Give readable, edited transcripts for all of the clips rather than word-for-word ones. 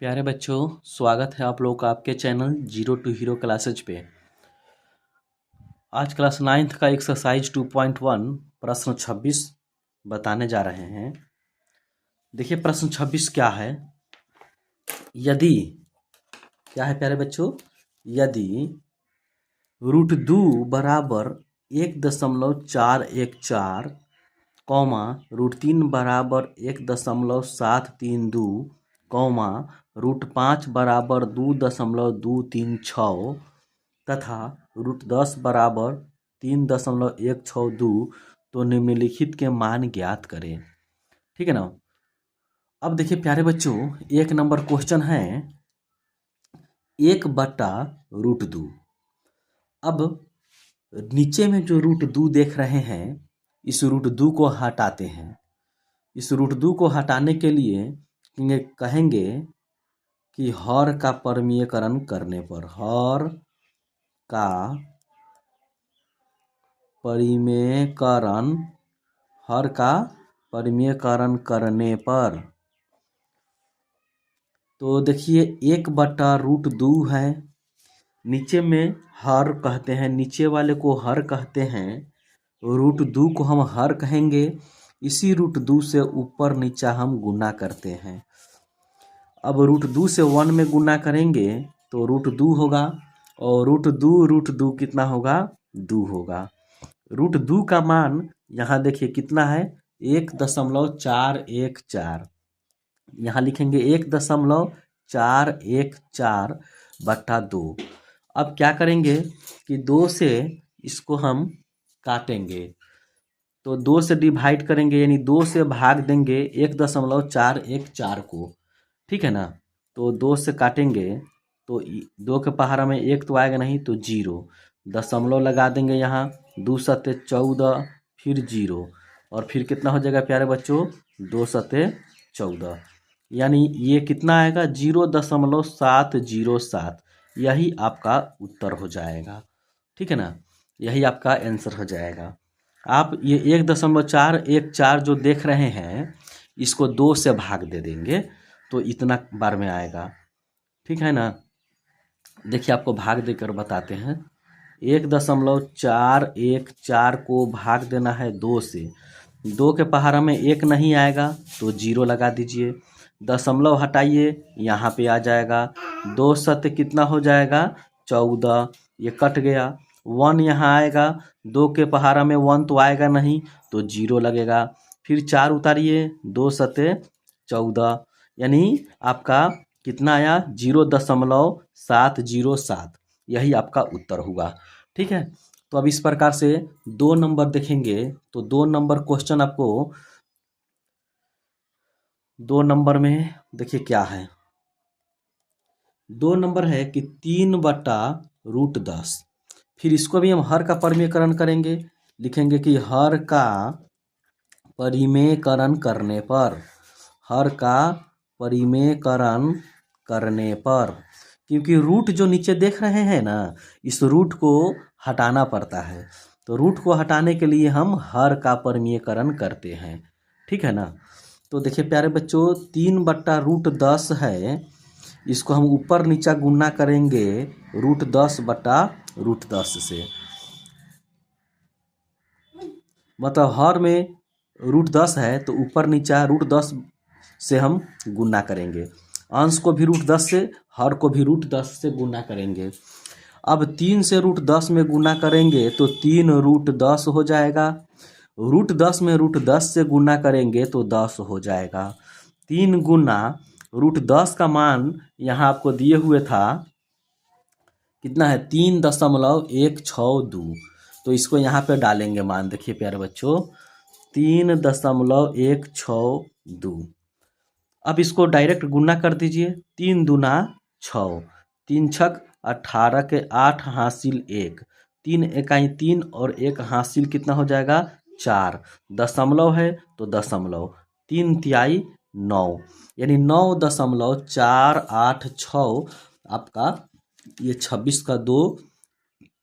प्यारे बच्चों, स्वागत है आप लोगों का आपके channel zero to hero classes पे। आज क्लास 9th का एक्सरसाइज 2.1 प्रश्न 26 बताने जा रहे हैं। देखिए प्रश्न 26 क्या है। यदि क्या है प्यारे बच्चों, यदि √2 बराबर 1.414 कौमा √3 बराबर 1.732 कौमा √5 बराबर 2.236 तथा √10 बराबर 3.162 तो निम्नलिखित के मान ज्ञात करें। ठीक है ना। अब देखिए प्यारे बच्चों, 1 नंबर क्वेश्चन है 1/√2। अब नीचे में जो √2 देख रहे हैं, इस √2 को हटाते हैं। इस √2 को हटाने के लिए कहेंगे कि हर का परमीयकरण करने पर, हर का परिमेयकरण करने पर, तो देखिए 1/√2 है। नीचे में हर कहते हैं, नीचे वाले को हर कहते हैं, √2 को हम हर कहेंगे। इसी √2 से ऊपर नीचा हम गुना करते हैं। अब √2 से 1 में गुना करेंगे तो √2 होगा, और √2 कितना होगा, 2 होगा। √2 का मान यहाँ देखिए कितना है, 1.414। यहाँ लिखेंगे 1.414/2। अब क्या करेंगे कि 2 से इसको हम काटेंगे, तो 2 से डिवाइड करेंगे, यानी 2 से भाग देंगे 1.414 को। ठीक है ना। तो 2 से काटेंगे तो 2 के पहाड़ा में 1 तो आएगा नहीं, तो 0 दशमलव लगा देंगे यहाँ, 2 सत्ते 14, फिर 0, और फिर कितना हो जाएगा प्यारे बच्चों, 2 सत्ते 14, यानी ये कितना आएगा, 0.707। यही आपका उत्तर हो जाएगा। ठीक है ना, यही आपका आंसर हो जाएगा। आप ये 1.414 जो देख रहे हैं, इसको 2 से भाग दे देंगे तो इतना बार में आएगा। ठीक है ना। देखिए आपको भाग देकर बताते हैं। 1.414 को भाग देना है 2 से। 2 के पहाड़ा में 1 नहीं आएगा तो 0 लगा दीजिए, दशमलव हटाइए, यहाँ पे आ जाएगा। 2 सत्य कितना हो जाएगा, 14, ये कट गया। 1 यहाँ आएगा, 2 के पहाड़ा में 1 तो आएगा नहीं, तो 0 लगेगा। फिर 4 उतारिए, 2 सत्य 14, यानी आपका कितना आया, 0.707। यही आपका उत्तर हुआ। ठीक है। तो अब इस प्रकार से 2 नंबर देखेंगे तो 2 नंबर क्वेश्चन आपको, 2 नंबर में देखिए क्या है। 2 नंबर है कि 3/√10। फिर इसको भी हम हर का परिमेयकरण करेंगे, लिखेंगे कि हर का परिमेयकरण करने पर, हर का परिमेयकरण करने पर, क्योंकि रूट जो नीचे देख रहे हैं ना, इस रूट को हटाना पड़ता है, तो रूट को हटाने के लिए हम हर का परिमेयकरण करते हैं। ठीक है ना। तो देखिए प्यारे बच्चों, 3/√10 है, इसको हम ऊपर नीचा गुना करेंगे √10/√10 से, मतलब हर में √10 है तो ऊपर नीचा √10 से हम गुना करेंगे। अंश को भी √10 से, हर को भी √10 से गुना करेंगे। अब 3 से √10 में गुना करेंगे तो 3√10 हो जाएगा। √10 में √10 से गुना करेंगे तो 10 हो जाएगा। 3 गुना √10 का मान यहाँ आपको दिए हुए था, कितना है, 3.162। तो इसको यहाँ पे डालेंगे मान। देखिए प्यारे बच्चों, 3.162। अब इसको डायरेक्ट गुना कर दीजिए, 3 दूना 6, 3 छक 18 के 8 हासिल 1, 3 इकाई 3 और 1 हासिल कितना हो जाएगा, 4। दशमलव है तो दशमलव, 3 तिहाई 9, यानी 9.486 आपका ये 26 का 2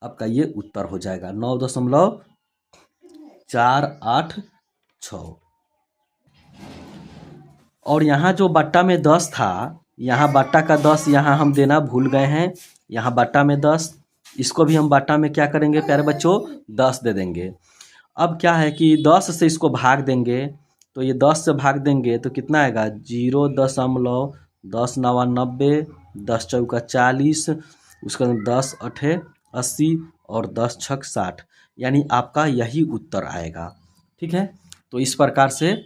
आपका ये उत्तर हो जाएगा, 9.486। और यहाँ जो बट्टा में 10 था, यहाँ बट्टा का 10 यहाँ हम देना भूल गए हैं। यहाँ बट्टा में 10, इसको भी हम बट्टा में क्या करेंगे प्यारे बच्चों, 10 दे देंगे। अब क्या है कि 10 से इसको भाग देंगे, तो ये 10 से भाग देंगे तो कितना आएगा, 0.10 नवा 90, 10 चौका 40, उसका 10 अठे 80 और 10 छक 60, यानी आपका यही उत्तर आएगा। ठीक है, तो इस प्रकार से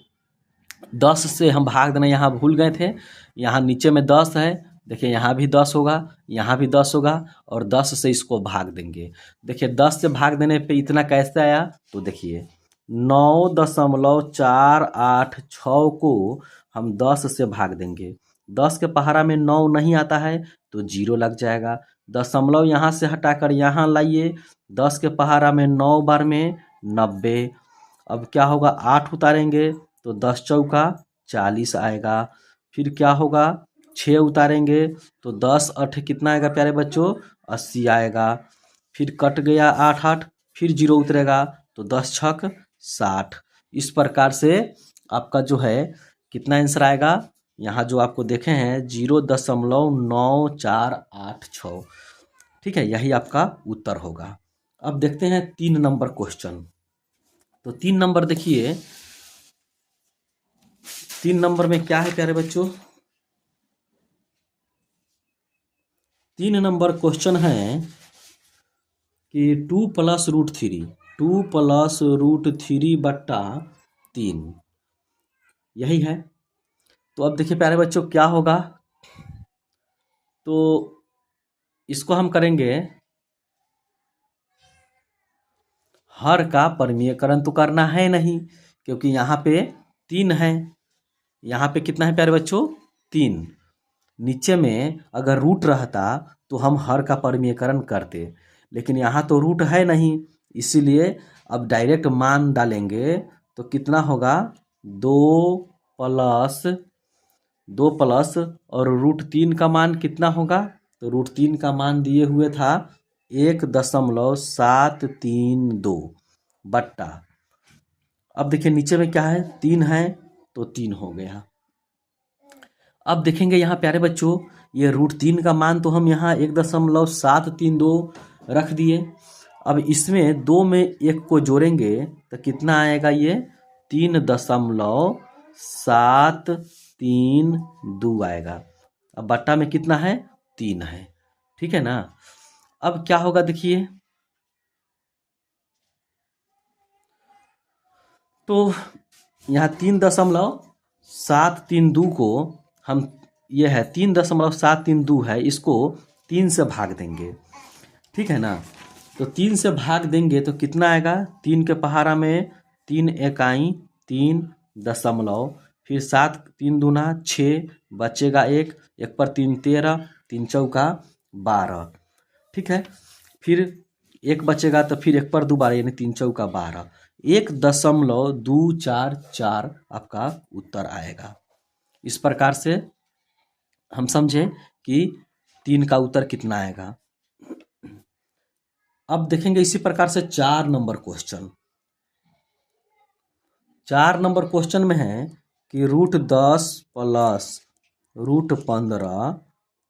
10 से हम भाग देना यहाँ भूल गए थे। यहाँ नीचे में 10 है, देखिए यहाँ भी 10 होगा, यहाँ भी 10 होगा, और 10 से इसको भाग देंगे। देखिए 10 से भाग देने पे इतना कैसे आया, तो देखिए 9.486 को हम 10 से भाग देंगे। 10 के पहाड़ा में 9 नहीं आता है तो 0 लग जाएगा। दशमलव यहाँ से हटाकर यहाँ लाइए, 10 के पहाड़ा में 9 बार में 90। अब क्या होगा, 8 उतारेंगे तो 10 चौका 40 आएगा। फिर क्या होगा, 6 उतारेंगे तो 10 8 कितना आएगा प्यारे बच्चों, 80 आएगा। फिर कट गया 8 8, फिर 0 उतरेगा तो 10 छक 60। इस प्रकार से आपका जो है कितना आंसर आएगा, यहाँ जो आपको देखे हैं 0.9486। ठीक है, यही आपका उत्तर होगा। अब देखते हैं 3 नंबर क्वेश्चन। तो 3 नंबर देखिए, 3 नंबर में क्या है प्यारे बच्चों, 3 नंबर क्वेश्चन है कि 2 + √3, 2 + √3 बट्टा 3, यही है। तो अब देखिए प्यारे बच्चों क्या होगा, तो इसको हम करेंगे, हर का परिमेयकरण तो करना है नहीं, क्योंकि यहाँ पे 3 है, यहाँ पे कितना है प्यारे बच्चों, 3। नीचे में अगर रूट रहता तो हम हर का परिमेयकरण करते, लेकिन यहाँ तो रूट है नहीं, इसीलिए अब डायरेक्ट मान डालेंगे तो कितना होगा, 2 प्लस और √3 का मान कितना होगा, तो √3 का मान दिए हुए था 1.732 बट्टा, अब देखिए नीचे में क्या है, 3 है तो 3 हो गया। अब देखेंगे यहाँ प्यारे बच्चों, ये √3 का मान तो हम यहाँ 1.732 रख दिए। अब इसमें 2 में 1 को जोड़ेंगे तो कितना आएगा, ये 3.732 आएगा। अब बट्टा में कितना है, 3 है। ठीक है ना। अब क्या होगा देखिए, तो यहाँ 3.732 को हम, ये है 3.732 है, इसको 3 से भाग देंगे। ठीक है ना, तो 3 से भाग देंगे तो कितना आएगा, 3 के पहाड़ा में 3 इकाई 3 दशमलव, फिर 7 3 दूना 6, बचेगा 1, 1 पर 3 13, 3 चौका 12। ठीक है, फिर 1 बचेगा तो फिर 1 पर 2 12, यानी 3 चौका 12, 1.244 आपका उत्तर आएगा। इस प्रकार से हम समझे कि 3 का उत्तर कितना आएगा। अब देखेंगे इसी प्रकार से 4 नंबर क्वेश्चन। 4 नंबर क्वेश्चन में है कि √10 + √15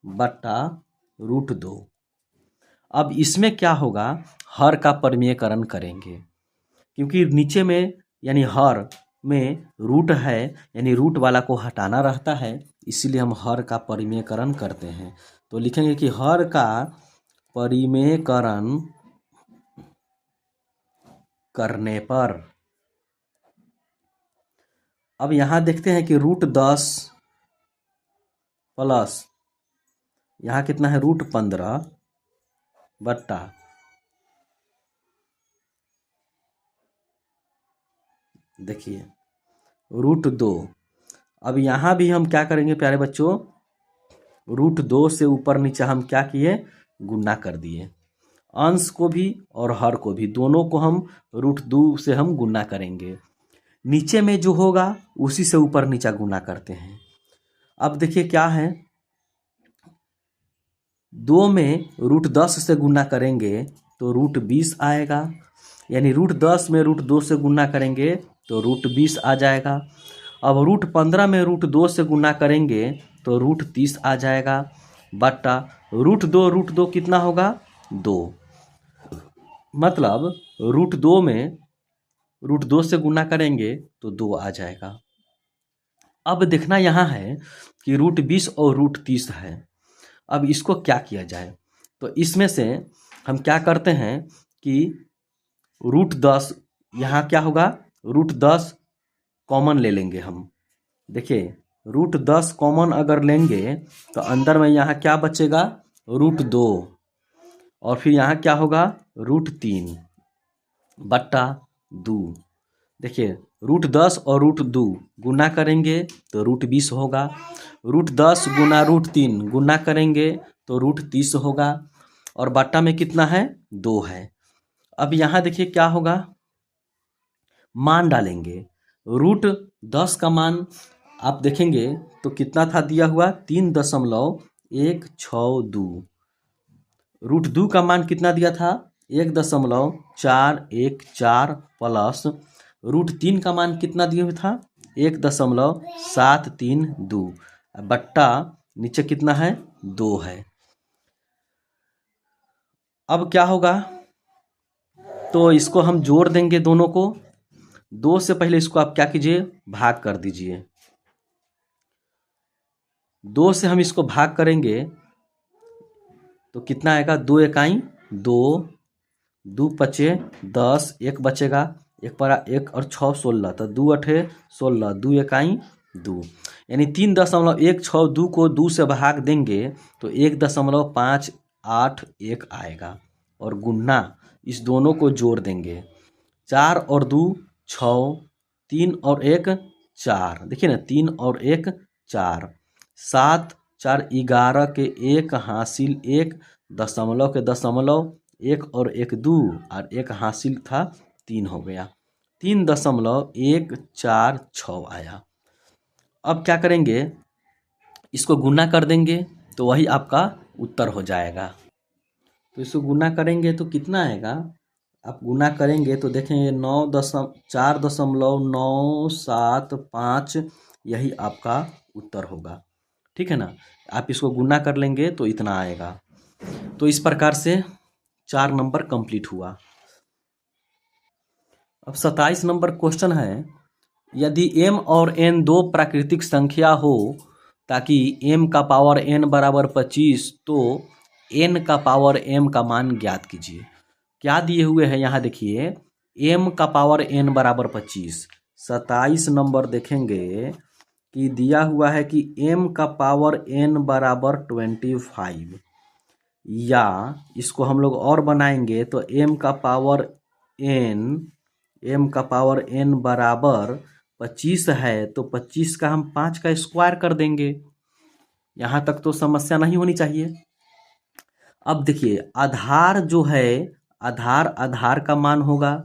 बट्टा √2। अब इसमें क्या होगा, हर का परिमेयकरण करेंगे, क्योंकि नीचे में यानी हर में रूट है, यानी रूट वाला को हटाना रहता है, इसीलिए हम हर का परिमेयकरण करते हैं। तो लिखेंगे कि हर का परिमेयकरण करने पर, अब यहाँ देखते हैं कि √10 प्लस यहाँ कितना है, √15 बट्टा, देखिए √2। अब यहाँ भी हम क्या करेंगे प्यारे बच्चों, √2 से ऊपर नीचे हम क्या किए, गुना कर दिए। अंश को भी और हर को भी, दोनों को हम √2 से हम गुना करेंगे। नीचे में जो होगा उसी से ऊपर नीचा गुना करते हैं। अब देखिए क्या है, 2 में √10 से गुना करेंगे तो √20 आएगा, यानी √10 में √2 से गुना करेंगे तो √20 आ जाएगा। अब √15 में √2 से गुना करेंगे तो रूट 30 आ जाएगा, बट्टा रूट दो कितना होगा 2, मतलब रूट दो से गुना करेंगे तो 2 आ जाएगा। अब देखना यहाँ है कि रूट 20 और रूट 30 है। अब इसको क्या किया जाए, तो इसमें से हम क्या करते हैं कि रूट 10, यहाँ क्या होगा रूट 10 कॉमन ले लेंगे हम। देखिए रूट 10 कॉमन अगर लेंगे तो अंदर में यहाँ क्या बचेगा रूट 2, और फिर यहाँ क्या होगा रूट 3 बट्टा 2। देखिए रूट 10 और रूट 2 गुना करेंगे तो रूट 20 होगा, रूट 10 गुना रूट 3 गुना करेंगे तो रूट 30 होगा, और बट्टा में कितना है 2 है। अब यहाँ देखिए क्या होगा, मान डालेंगे। रूट 10 का मान आप देखेंगे तो कितना था दिया हुआ 3.162। रूट 2 का मान कितना दिया था 1.414 प्लस रूट 3 का मान कितना दिया हुआ था 1.732 बट्टा नीचे कितना है 2 है। अब क्या होगा, तो इसको हम जोड़ देंगे दोनों को। 2 से पहले इसको आप क्या कीजिए भाग कर दीजिए। 2 से हम इसको भाग करेंगे तो कितना आएगा 2 इकाई 2, 2 पचे 10, 1 बचेगा, 1 परा 1 और 6 16, तो 2 अठे 16, 2 इकाई 2, यानी 3.162 को 2 से भाग देंगे तो 1.581 आएगा, और गुन्ना इस दोनों को जोड़ देंगे। 4 और 2 6, 3 और 1 4, देखिए ना 3 और 1 4, 7 4 11 के 1 हासिल 1, दशमलव के दशमलव 1 और 1 2, और 1 हासिल था 3 हो गया, 3.146 आया। अब क्या करेंगे, इसको गुना कर देंगे तो वही आपका उत्तर हो जाएगा। तो इसको गुना करेंगे तो कितना आएगा, आप गुना करेंगे तो देखेंगे 4.975, यही आपका उत्तर होगा। ठीक है ना, आप इसको गुना कर लेंगे तो इतना आएगा। तो इस प्रकार से 4 नंबर कंप्लीट हुआ। अब 27 नंबर क्वेश्चन है, यदि m और n दो प्राकृतिक संख्या हो ताकि m का पावर n बराबर 25 तो n का पावर m का मान ज्ञात कीजिए। क्या दिए हुए हैं यहाँ देखिए, m का पावर n बराबर 25। 27 नंबर देखेंगे कि दिया हुआ है कि m का पावर n बराबर 25, या इसको हम लोग और बनाएंगे तो m का पावर n बराबर 25 है, तो 25 का हम 5 का स्क्वायर कर देंगे। यहाँ तक तो समस्या नहीं होनी चाहिए। अब देखिए आधार जो है, आधार का मान होगा,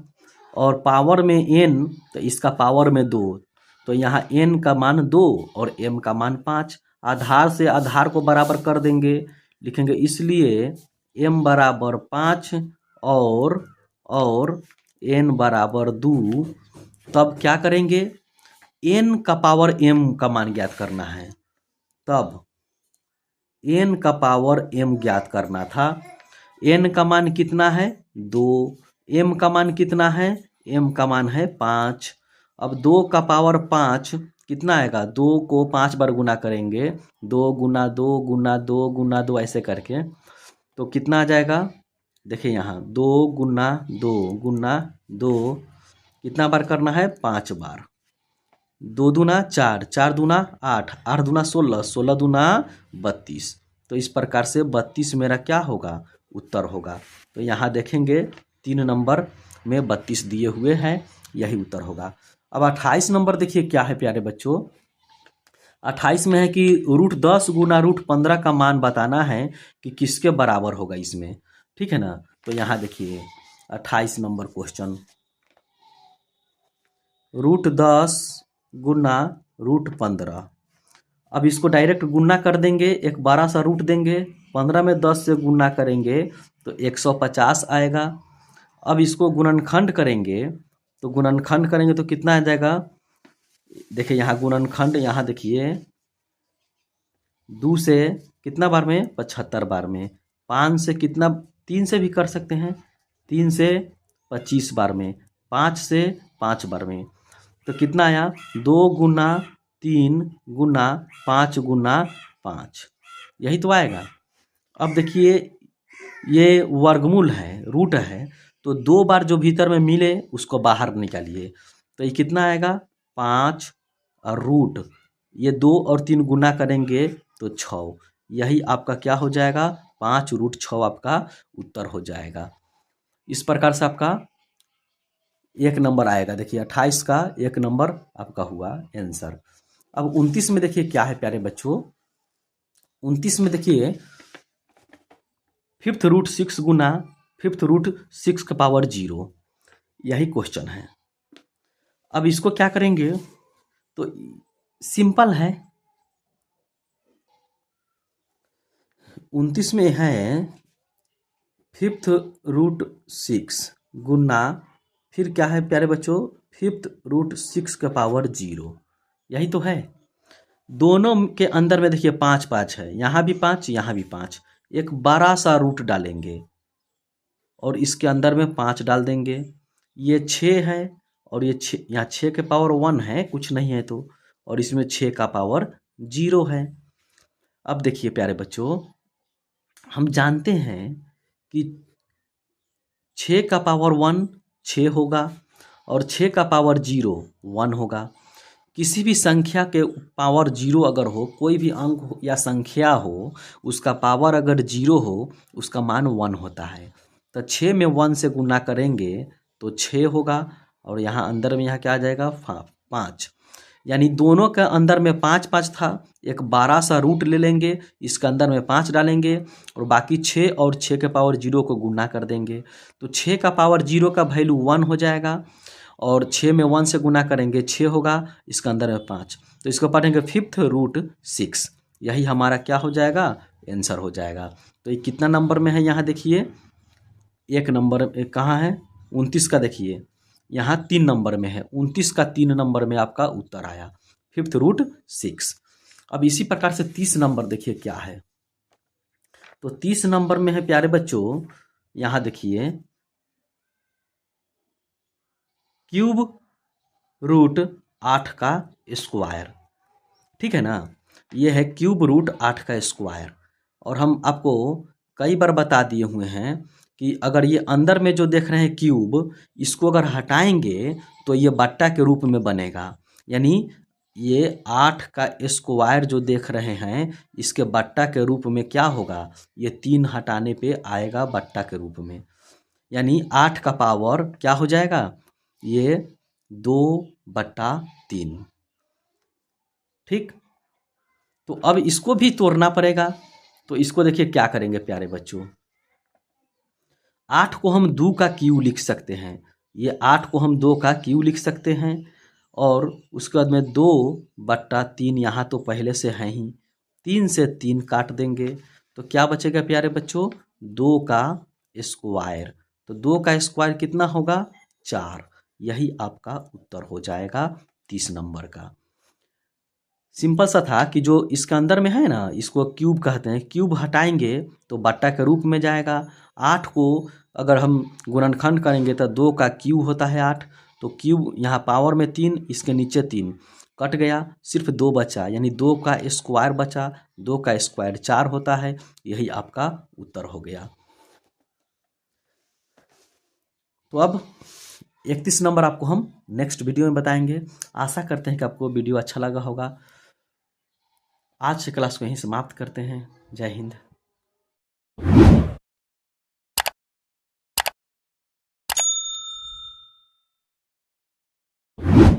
और पावर में n तो इसका पावर में 2, तो यहाँ n का मान 2 और m का मान 5। आधार से आधार को बराबर कर देंगे, लिखेंगे इसलिए m बराबर 5 और n बराबर 2। तब क्या करेंगे, n का पावर m का मान ज्ञात करना है, तब n का पावर m ज्ञात करना था। n का मान कितना है 2, m का मान कितना है, m का मान है 5। अब 2 का पावर 5 कितना आएगा, 2 को 5 बार गुना करेंगे, 2 गुना 2 गुना 2 गुना 2 ऐसे करके, तो कितना आ जाएगा, देखिए यहाँ 2 गुना 2 गुना 2 कितना बार करना है 5 बार, 2 दूना 4, 4 दूना 8, 8 दूना 16, 16 दूना 32। तो इस प्रकार से 32 मेरा क्या होगा उत्तर होगा। तो यहाँ देखेंगे 3 नंबर में 32 दिए हुए हैं, यही उत्तर होगा। अब 28 नंबर देखिए क्या है प्यारे बच्चों, 28 में है कि रूट 10 गुना रूट 15 का मान बताना है कि किसके बराबर होगा इसमें। ठीक है ना, तो यहाँ देखिए 28 नंबर क्वेश्चन, रूट 10 गुना रूट 15। अब इसको डायरेक्ट गुना कर देंगे, एक बड़ा सा रूट देंगे, 15 में 10 से गुना करेंगे तो 150 आएगा। अब इसको गुणनखंड करेंगे, तो गुणनखंड करेंगे तो कितना आ जाएगा, देखिए यहाँ गुणनखंड, यहाँ देखिए 2 से कितना बार में 75 बार में, 5 से कितना 3 से भी कर सकते हैं, 3 से 25 बार में, 5 से 5 बार में, तो कितना आया 2 गुना 3 गुना 5 गुना 5, यही तो आएगा। अब देखिए ये वर्गमूल है, रूट है, तो 2 बार जो भीतर में मिले उसको बाहर निकालिए, तो ये कितना आएगा 5 और रूट ये 2 और 3 गुना करेंगे तो 6, यही आपका क्या हो जाएगा 5√6 आपका उत्तर हो जाएगा। इस प्रकार से आपका 1 नंबर आएगा। देखिए 28 का 1 नंबर आपका हुआ आंसर। अब 29 में देखिए क्या है प्यारे बच्चों, 29 में देखिए 5√6 गुना 5√6 का पावर 0, यही क्वेश्चन है। अब इसको क्या करेंगे, तो सिंपल है, 29 में है 5√6 गुना फिर क्या है प्यारे बच्चों 5√6 का पावर 0, यही तो है। दोनों के अंदर में देखिए 5 5 है, यहाँ भी 5 यहाँ भी 5, एक बड़ा सा रूट डालेंगे और इसके अंदर में 5 डाल देंगे, ये 6 है और ये 6 यहाँ 6 के पावर 1 है, कुछ नहीं है तो, और इसमें 6 का पावर 0 है। अब देखिए प्यारे बच्चों हम जानते हैं कि 6 का पावर 1 6 होगा और 6 का पावर 0 1 होगा। किसी भी संख्या के पावर 0 अगर हो, कोई भी अंक हो या संख्या हो, उसका पावर अगर 0 हो उसका मान 1 होता है। तो 6 में 1 से गुना करेंगे तो 6 होगा और यहाँ अंदर में यहाँ क्या आ जाएगा 5, यानी दोनों के अंदर में 5 5 था, एक बड़ा सा रूट ले लेंगे, इसके अंदर में 5 डालेंगे और बाकी 6 और 6 के पावर 0 को गुना कर देंगे, तो 6 का पावर 0 का वैल्यू 1 हो जाएगा और 6 में 1 से गुना करेंगे 6 होगा, इसके अंदर में 5, तो इसको पढ़ेंगे 5√6, यही हमारा क्या हो जाएगा आंसर हो जाएगा। तो ये कितना नंबर में है यहाँ देखिए 1 नंबर कहाँ है 29 का, देखिए यहाँ 3 नंबर में है, 29 का 3 नंबर में आपका उत्तर आया 5√6। अब इसी प्रकार से 30 नंबर देखिए क्या है, तो 30 नंबर में है प्यारे बच्चों यहाँ देखिए √8 का स्क्वायर, ठीक है ना, ये है √8 का स्क्वायर। और हम आपको कई बार बता दिए हुए हैं कि अगर ये अंदर में जो देख रहे हैं क्यूब, इसको अगर हटाएंगे तो ये बट्टा के रूप में बनेगा, यानी ये 8 का स्क्वायर जो देख रहे हैं इसके बट्टा के रूप में क्या होगा, ये 3 हटाने पे आएगा बट्टा के रूप में, यानी 8 का पावर क्या हो जाएगा ये 2/3, ठीक। तो अब इसको भी तोड़ना पड़ेगा, तो इसको देखिए क्या करेंगे प्यारे बच्चों, 8 को हम 2 का क्यू लिख सकते हैं, ये 8 को हम 2 का क्यू लिख सकते हैं और उसके बाद में 2/3 यहाँ तो पहले से है ही, 3 से 3 काट देंगे तो क्या बचेगा प्यारे बच्चों 2 का स्क्वायर, तो 2 का स्क्वायर कितना होगा 4, यही आपका उत्तर हो जाएगा 30 नंबर का। सिंपल सा था कि जो इसके अंदर में है ना इसको क्यूब कहते हैं, क्यूब हटाएंगे तो बट्टा के रूप में जाएगा। 8 को अगर हम गुणनखंड करेंगे तो 2 का क्यूब होता है 8, तो क्यूब यहाँ पावर में 3, इसके नीचे 3 कट गया, सिर्फ 2 बचा, यानी 2 का स्क्वायर बचा, 2 का स्क्वायर 4 होता है, यही आपका उत्तर हो गया। तो अब 31 नंबर आपको हम नेक्स्ट वीडियो में बताएंगे। आशा करते हैं कि आपको वीडियो अच्छा लगा होगा। आज से क्लास को यहीं समाप्त करते हैं। जय हिंद।